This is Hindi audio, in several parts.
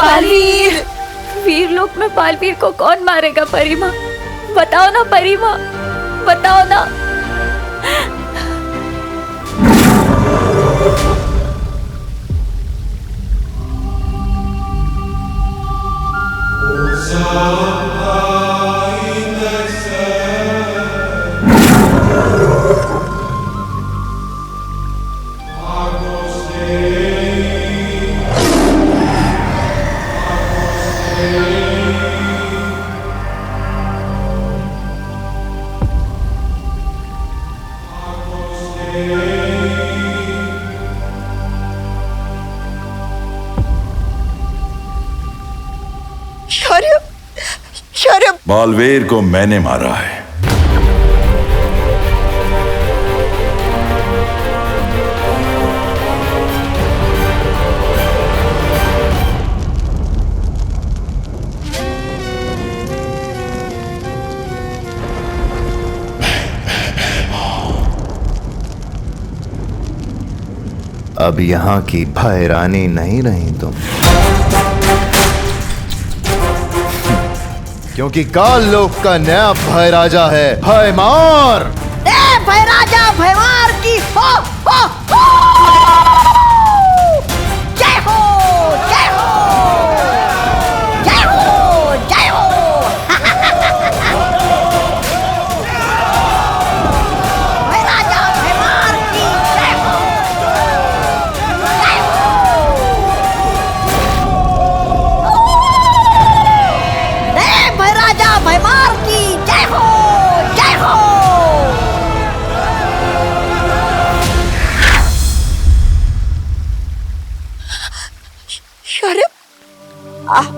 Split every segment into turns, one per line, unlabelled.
बालवीर! वीर लोक में बालवीर को कौन मारेगा परिमा? बताओ ना परिमा, बताओ ना।
बालवीर को मैंने मारा है।
अब यहाँ की भय रानी नहीं रही तुम, क्योंकि काल लोक का नया भय राजा है, भयमार।
भय राजा भयमार की हो हो हो। जय हो जय हो जय हो जय हो। भय राजा भयमार की जय हो जय हो। भय राजा भयमार की जय हो जय हो। शौर्य,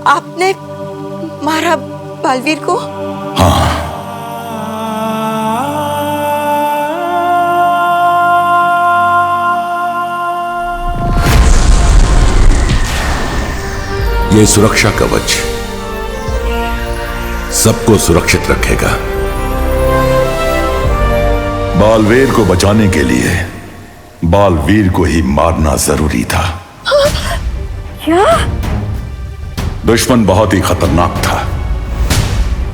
आपने मारा बालवीर को?
हाँ।
ये सुरक्षा कवच सबको सुरक्षित रखेगा।
बालवीर को बचाने के लिए बालवीर को ही मारना जरूरी था।
क्या?
दुश्मन बहुत ही खतरनाक था।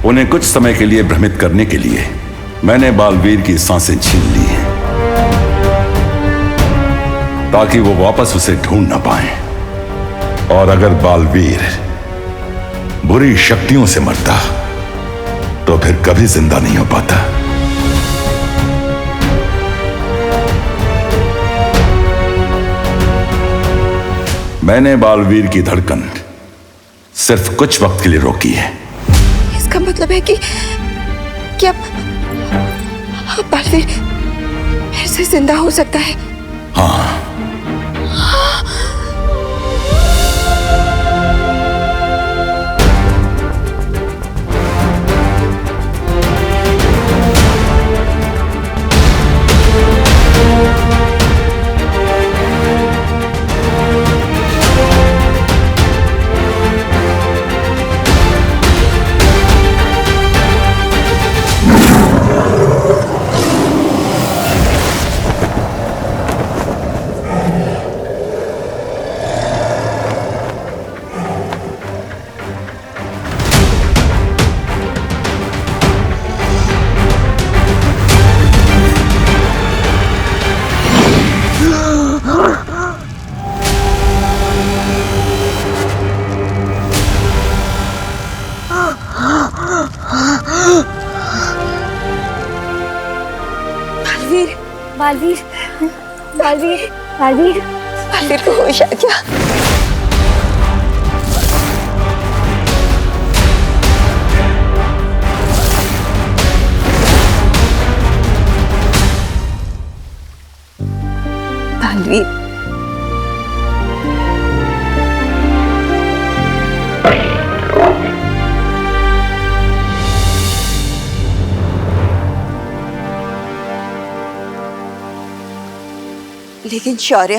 उन्हें कुछ समय के लिए भ्रमित करने के लिए मैंने बालवीर की सांसें छीन ली हैं, ताकि वो वापस उसे ढूंढ ना पाए। और अगर बालवीर बुरी शक्तियों से मरता तो फिर कभी जिंदा नहीं हो पाता। मैंने बालवीर की धड़कन सिर्फ कुछ वक्त के लिए रोकी है।
इसका मतलब है कि अब बालवीर फिर से जिंदा हो सकता है?
हाँ।
बालवीर, बालवीर, बालवीर,
बालवीर को होश आ गया। बालवीर, लेकिन शौर्य,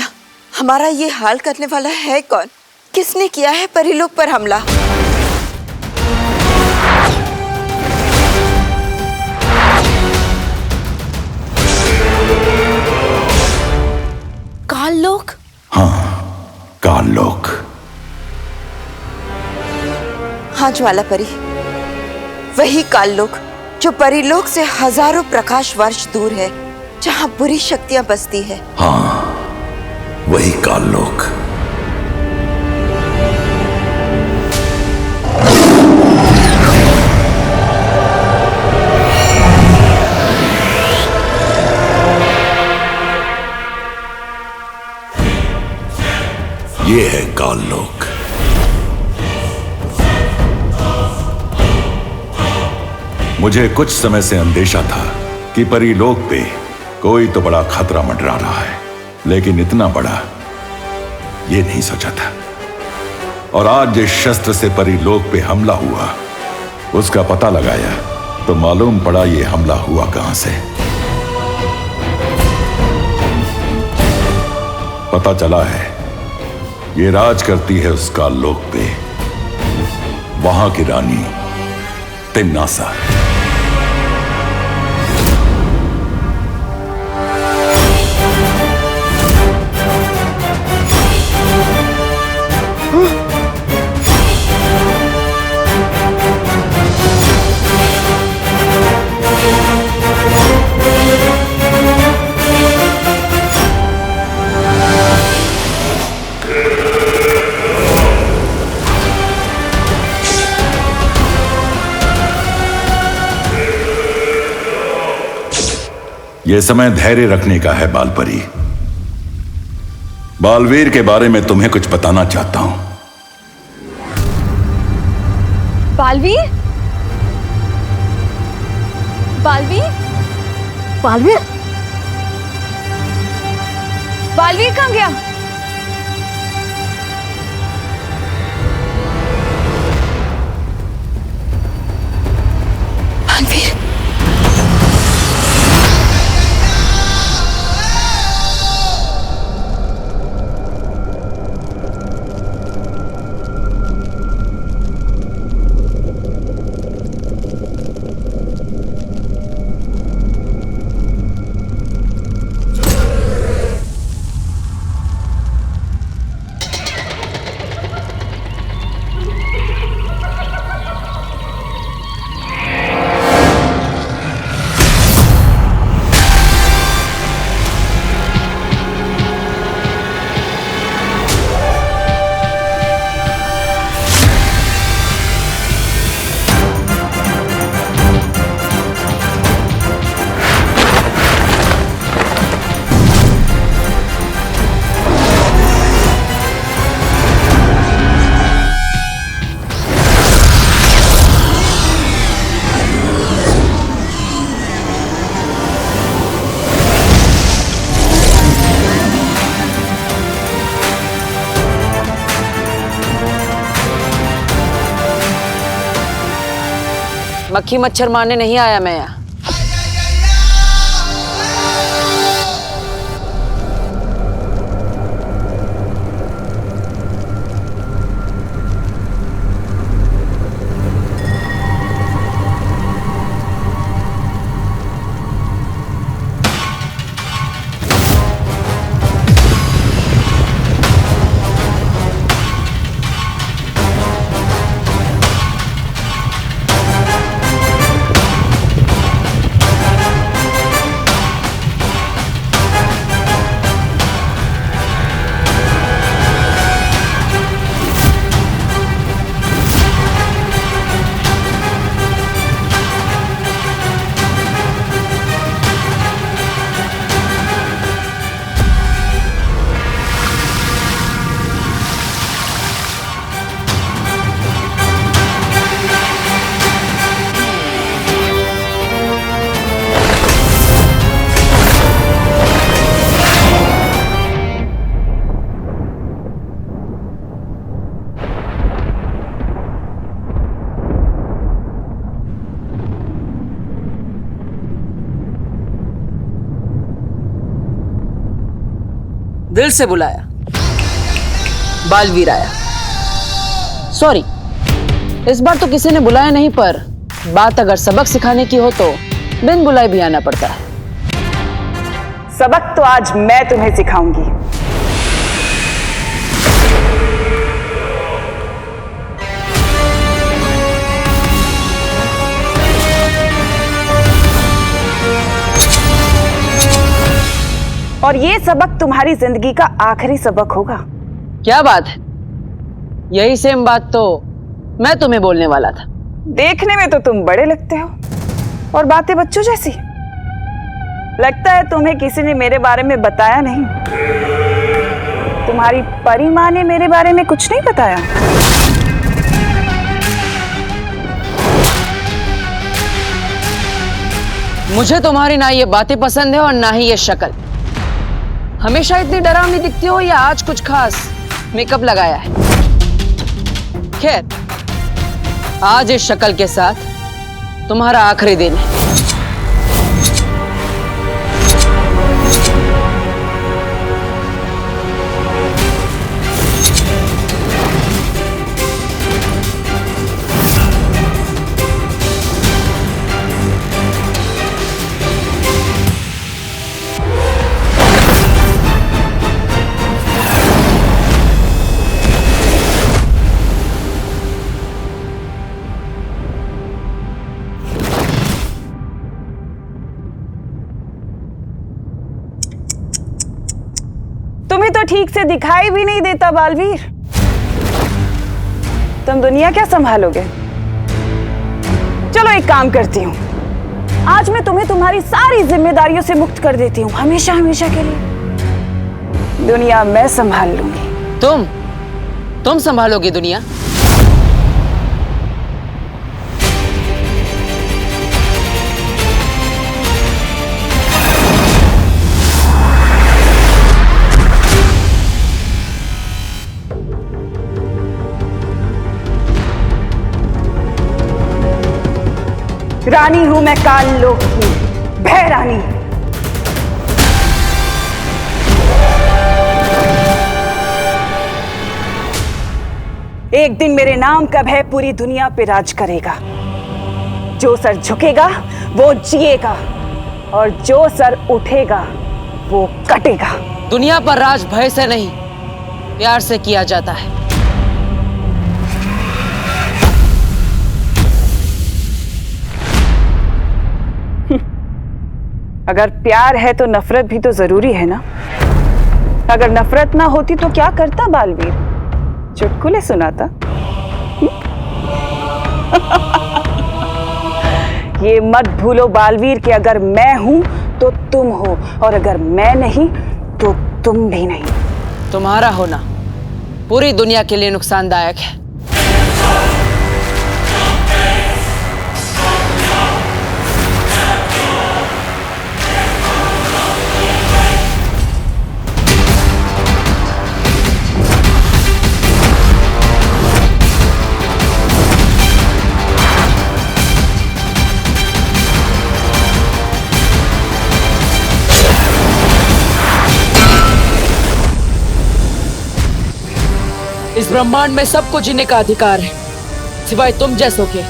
हमारा ये हाल करने वाला है कौन? किसने किया है परिलोक पर हमला?
काल लोक?
हाँ, काल लोक।
हाँ ज्वाला परी, वही काललोक जो परीलोक से हजारों प्रकाश वर्ष दूर है, जहाँ बुरी शक्तियां बसती है।
हाँ, वही काललोक। ये है काललोक।
मुझे कुछ समय से अंदेशा था कि परीलोक पे कोई तो बड़ा खतरा मंडरा रहा है, लेकिन इतना बड़ा ये नहीं सोचा था। और आज जिस शस्त्र से परीलोक पे हमला हुआ, उसका पता लगाया तो मालूम पड़ा ये हमला हुआ कहां से। पता चला है ये राज करती है उस काललोक पे वहां की रानी तिन्नासा। यह समय धैर्य रखने का है बालपरी। बालवीर के बारे में तुम्हें कुछ बताना चाहता हूं।
बालवीर? बालवीर?
बालवीर?
बालवीर कहां गया?
बालवीर,
मक्खी मच्छर मारने नहीं आया मैं यहाँ। दिल से बुलाया, बालवीर आया। सॉरी, इस बार तो किसी ने बुलाया नहीं, पर बात अगर सबक सिखाने की हो तो बिन बुलाए भी आना पड़ता है।
सबक तो आज मैं तुम्हें सिखाऊंगी। और ये सबक तुम्हारी जिंदगी का आखिरी सबक होगा।
क्या बात है, यही सेम बात तो मैं तुम्हें बोलने वाला था।
देखने में तो तुम बड़े लगते हो और बातें बच्चों जैसी। लगता है तुम्हें किसी ने मेरे बारे में बताया नहीं। तुम्हारी परी माँ ने मेरे बारे में कुछ नहीं बताया।
मुझे तुम्हारी ना ये बातें पसंद है और ना ही ये शक्ल। हमेशा इतनी डरावनी दिखती हो या आज कुछ खास मेकअप लगाया है? खैर, आज इस शक्ल के साथ तुम्हारा आखिरी दिन है।
तुम्हें तो ठीक से दिखाई भी नहीं देता बालवीर। तुम दुनिया क्या संभालोगे? चलो एक काम करती हूँ, आज मैं तुम्हें तुम्हारी सारी जिम्मेदारियों से मुक्त कर देती हूँ, हमेशा हमेशा के लिए। दुनिया मैं संभाल लूंगी।
तुम संभालोगी दुनिया?
रानी हूं मैं काल लोक की, भय रानी। एक दिन मेरे नाम का भय पूरी दुनिया पे राज करेगा। जो सर झुकेगा वो जिएगा और जो सर उठेगा वो कटेगा।
दुनिया पर राज भय से नहीं, प्यार से किया जाता है।
अगर प्यार है तो नफरत भी तो जरूरी है ना। अगर नफरत ना होती तो क्या करता बालवीर? चुटकुले सुनाता? ये मत भूलो बालवीर कि अगर मैं हूं तो तुम हो और अगर मैं नहीं तो तुम भी नहीं।
तुम्हारा होना पूरी दुनिया के लिए नुकसानदायक है। इस ब्रह्मांड में सबको जीने का अधिकार है, सिवाय तुम जैसों के,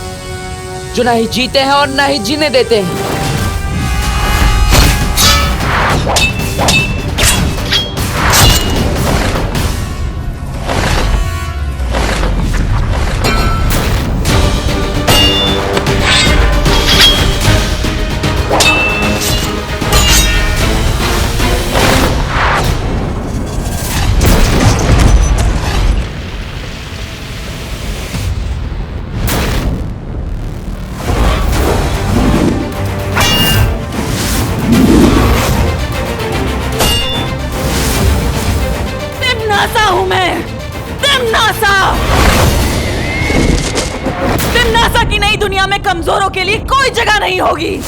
जो ना ही जीते हैं और ना ही जीने देते हैं।
तिमनासा हूं मैं, तिमनासा। तिमनासा की नई दुनिया में कमजोरों के लिए कोई जगह नहीं होगी।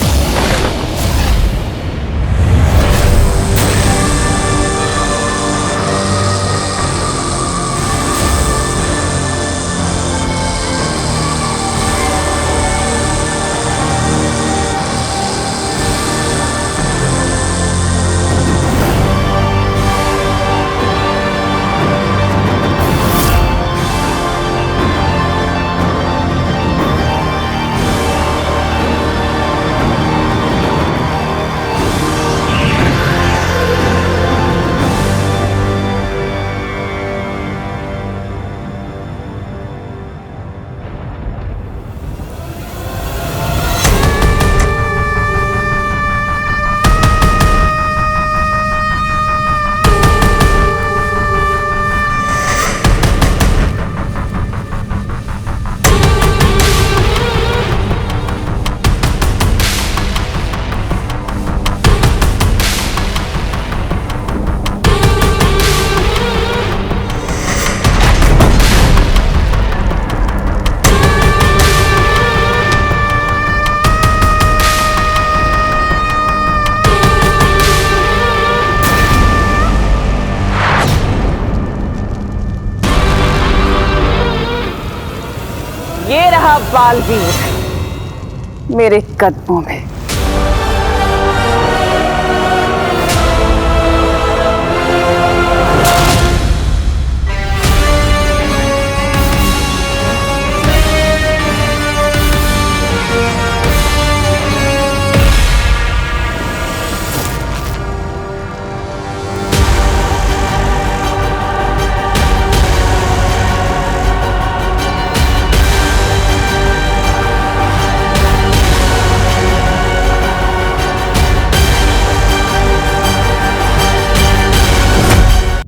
ये रहा बालवीर मेरे कदमों में।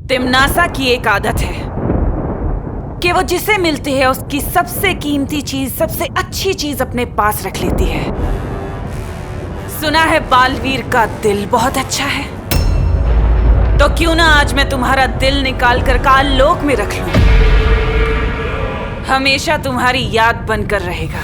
तिम्नासा की एक आदत है कि वो जिसे मिलती है उसकी सबसे कीमती चीज, सबसे अच्छी चीज अपने पास रख लेती है। सुना है बालवीर का दिल बहुत अच्छा है, तो क्यों ना आज मैं तुम्हारा दिल निकाल कर काल लोक में रख लूं। हमेशा तुम्हारी याद बनकर रहेगा।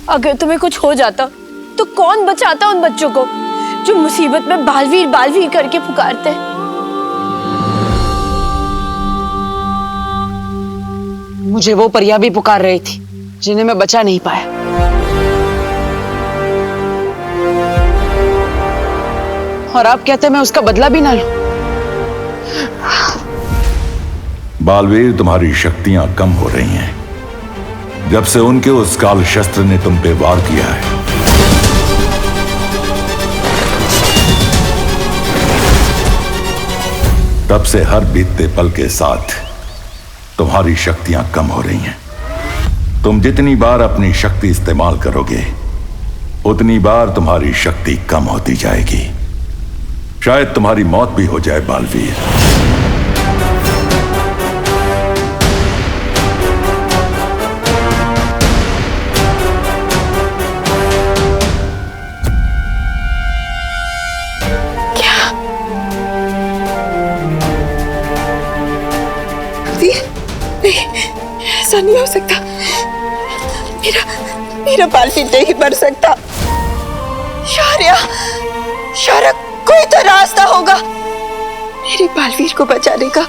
अगर तुम्हें कुछ हो जाता तो कौन बचाता उन बच्चों को जो मुसीबत में बालवीर बालवीर करके पुकारते हैं।
मुझे वो परियां भी पुकार रही थी जिन्हें मैं बचा नहीं पाया। और आप कहते हैं मैं उसका बदला भी ना लूं।
बालवीर, तुम्हारी शक्तियां कम हो रही हैं जब से उनके उस काल शस्त्र ने तुम पे वार किया है। तब से हर बीतते पल के साथ तुम्हारी शक्तियां कम हो रही हैं। तुम जितनी बार अपनी शक्ति इस्तेमाल करोगे उतनी बार तुम्हारी शक्ति कम होती जाएगी। शायद तुम्हारी मौत भी हो जाए बालवीर।
ऐसा नहीं हो सकता। मेरा बालवीर नहीं मर सकता। शौर्य, कोई तो रास्ता होगा मेरे बालवीर को बचाने का।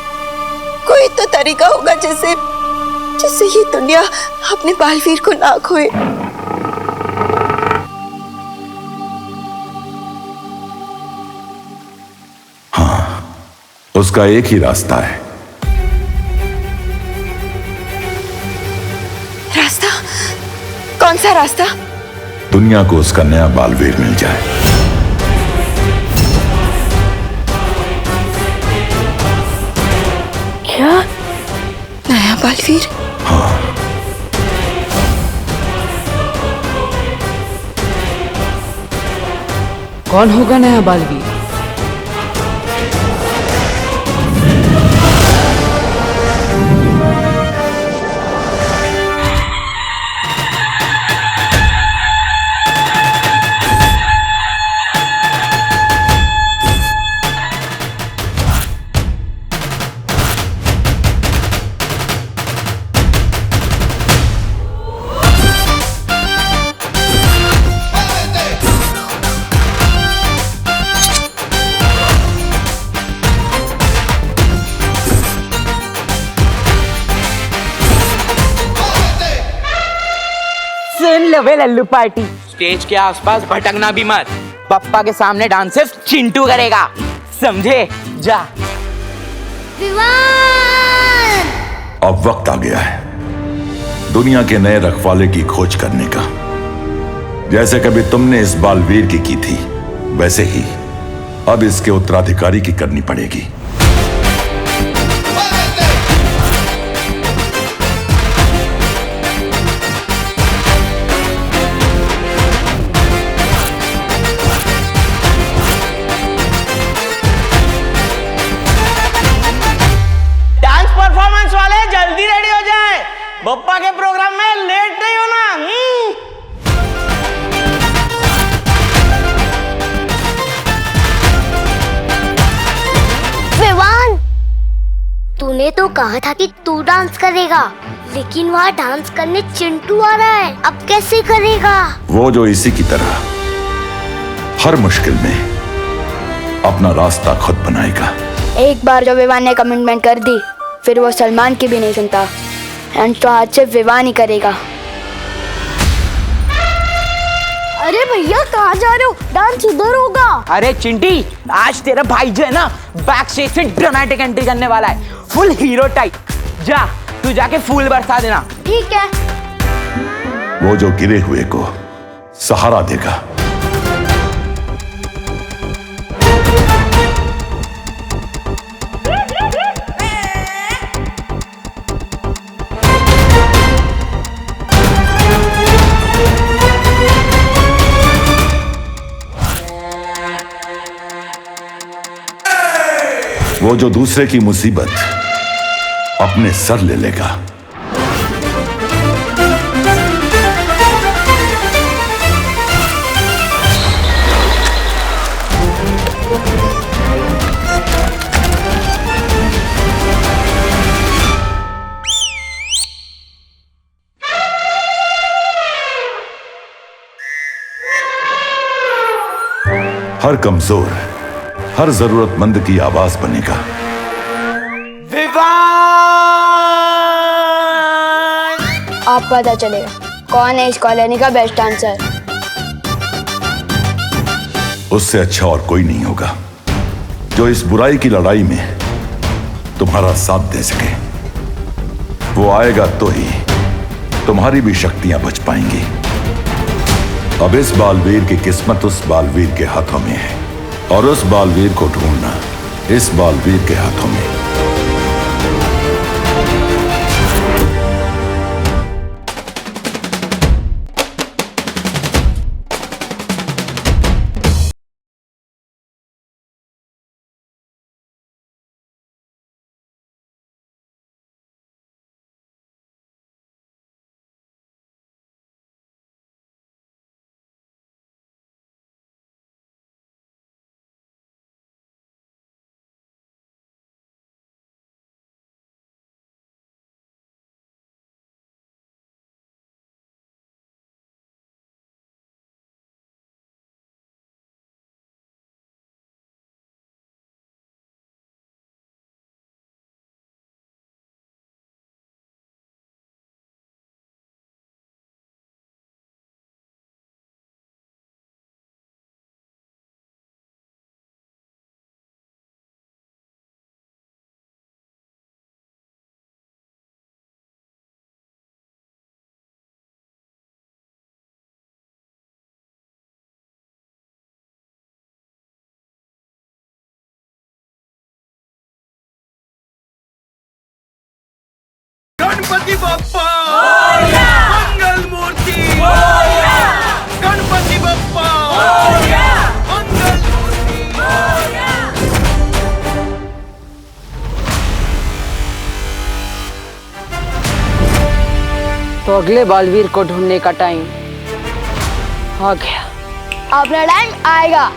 कोई तो तरीका होगा जिससे ये दुनिया अपने बालवीर को ना खोए।
हाँ, उसका एक ही रास्ता है।
रास्ता? कौन सा रास्ता?
दुनिया को उसका नया बालवीर मिल जाए।
क्या? नया बालवीर?
हाँ।
कौन होगा नया बालवीर?
बे लल्लू पार्टी। स्टेज के आसपास भटकना भी मत, पप्पा के सामने डांस सिर्फ चिंटू करेगा, समझे? जा।
अब वक्त आ गया है दुनिया के नए रखवाले की खोज करने का। जैसे कभी तुमने इस बालवीर की थी, वैसे ही अब इसके उत्तराधिकारी की करनी पड़ेगी।
डांस परफॉर्मेंस वाले जल्दी रेडी हो जाए, बप्पा के प्रोग्राम में लेट नहीं होना।
विवान, तूने तो कहा था कि तू डांस करेगा, लेकिन वहाँ डांस करने चिंटू आ रहा है, अब कैसे करेगा?
वो जो इसी की तरह हर मुश्किल में अपना रास्ता खुद बनाएगा।
एक बार जो विवान ने कमिटमेंट कर दी, फिर वो सलमान की भी नहीं सुनता। तो आज से विवान ही करेगा। अरे भैया कहाँ जा रहे हो? डांस उधर होगा।
अरे चिंटी, आज तेरा भाई जो है ना, बैक स्टेज से ड्रामेटिक एंट्री करने वाला है, फुल हीरो टाइप। जा, तू जाके फूल बरसा देना।
ठीक है।
वो जो गिरे हुए को सहारा देगा। वो जो दूसरे की मुसीबत अपने सर ले लेगा। हर कमजोर, हर जरूरतमंद की आवाज बनेगा।
आप पता चलेगा कौन है इस कॉलोनी का बेस्ट डांसर।
उससे अच्छा और कोई नहीं होगा जो इस बुराई की लड़ाई में तुम्हारा साथ दे सके। वो आएगा तो ही तुम्हारी भी शक्तियां बच पाएंगी। अब इस बालवीर की किस्मत उस बालवीर के हाथों में है, और उस बालवीर को ढूंढना इस बालवीर के हाथों में।
गणपति बप्पा मंगल मूर्ति, गणपति बप्पा मंगल मूर्ति।
तो अगले बालवीर को ढूंढने का टाइम आ गया।
अपना टाइम आएगा।